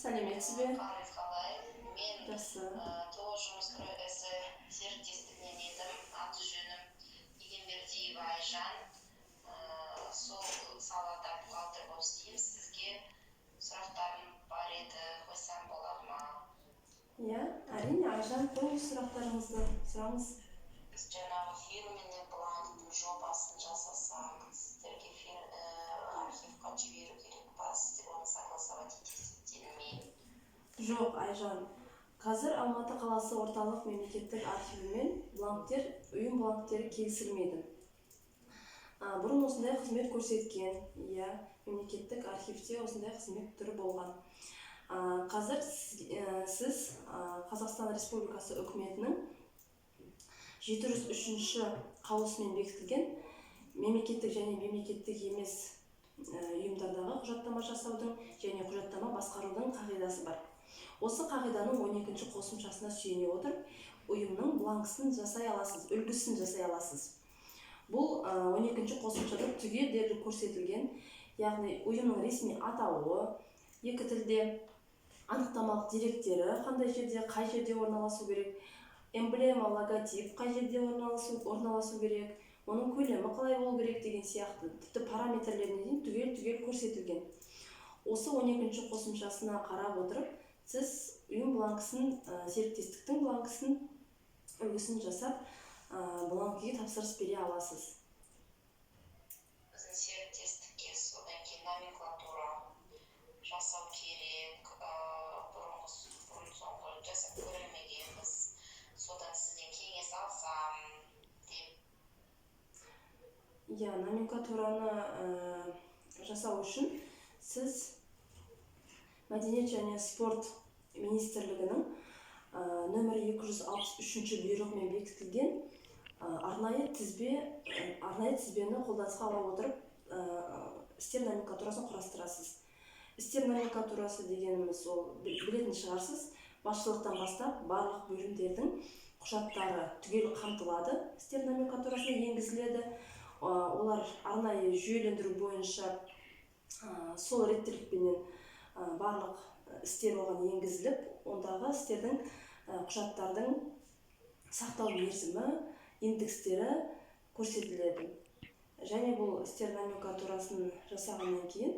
Сәлеметсіз бе? Қалай? Мен Жақсы. ТО жұмыс серіктестігінен едім. Аты жөнім Егенбердиева Айжан. Сол салада бухгалтер болып істеймін. Сізге сұрақтарым бар еді, қойсам болады ма? Иә, әрине, Айжан, қойыңыз сұрақтарыңызды, сұраңыз. Біз жаңағы фирменный бланктың жобасын жасасақ, сіздерге архивқа жіберу керек па? Сіздер оны согласовать етесіздер ме? Жоқ, Айжан. Қазір Алматы қаласы орталық мемлекеттік архивімен ұйым бланктері келісілмейді. Бұрын осындай қызмет көрсеткен, мемлекеттік архивте осындай қызмет түрі болған. Қазір сіз Қазақстан Республикасы үкіметінің 703-ші қаулысымен бекітілген мемлекеттік және мемлекеттік емес ұйымдардағы құжаттама жасаудың және құжаттама басқарудың қағидасы бар. Осы қағиданың 12-ші қосымшасына сүйене отырып, ұйымның бланкісін жасай аласыз, үлгісін жасай аласыз. Бұл 12-ші қосымшада түгел көрсетілген, яғни ұйымның ресми атауы, екі тілде анықтамалық деректері, қандай жерде, қай жерде орналасу керек, эмблема, логотип қай жерде орналасу керек, оның көлемі қалай болу керек деген сияқты, тіпті параметрлеріне дейін түгел көрсетілген. Осы 12-ші қосымшасына қарап отырып, сіз ұйым бланкісін, серіктестіктің бланкісін, үлгісін жасап, бланкіге тапсырыс бере аласыз. Біздің серіктестікке содан кейін номенклатура жасау керек, бұрын соңғы жасап көрмегенбіз, содан сізден кеңес алсам деп. Номенклатураны жасау үшін сіз Мәдениет және спорт министрлігінің нөмірі 263-ші бұйрығымен бекітілген арнайы тізбені қолданысқа ала отырып істер номенклатурасын құрастырасыз. Істер номенклатурасы дегеніміз ол білетін шығарсыз, басшылықтан бастап барлық бөлімдердің құжаттары түгел қамтылады, істер номенклатурасына енгізіледі. Олар арнайы жүйелендіру бойынша сол реттілікпенен барлық істер оған енгізіліп, ондағы істердің құжаттардың сақтау мерзімі, индекстері көрсетіледі. Және бұл істер номенклатурасын жасағаннан кейін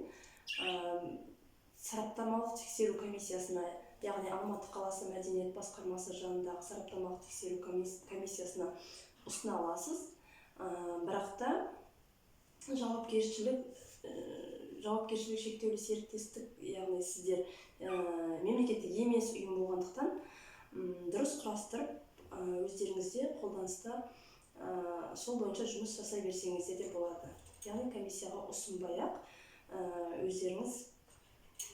сараптамалық тексеру комиссиясына, яғни Алматы қаласы мәдениет басқармасы жанындағы сараптамалық тексеру комиссиясына ұсына аласыз. Бірақ та жауапкершілігі шектеулі серіктестік, яғни сіздер мемлекеттік емес ұйым болғандықтан дұрыс құрастырып, өздеріңізде қолданыста сол бойынша жұмыс жасай берсеңіздер де болады. Яғни комиссияға ұсынбай-ақ өздеріңіз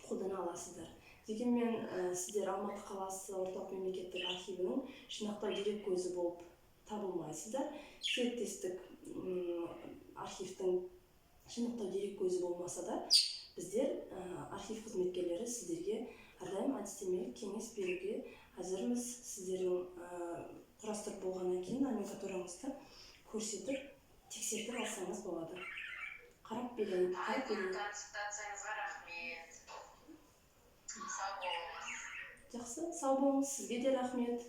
қолдана аласыздар. Дегенмен сіздер Алматы қаласы орталық мемлекеттік архивінің жинақтау дерек көзі болып табылмайсыздар. Серіктестік архивтің жинақтау дерек көзі болмаса да, біздер архив қызметкерлері сіздерге әрдайым әдістемелік кеңес беруге әзірміз. Сіздердің құрастырып болғаннан кейін номенклатураңызды көрсетіп, тексертіп алсаңыз болады. Қарап берейін. Консультацияңызға рахмет. Сау болыңыз. Жақсы, сау болыңыз. Сізге де рахмет.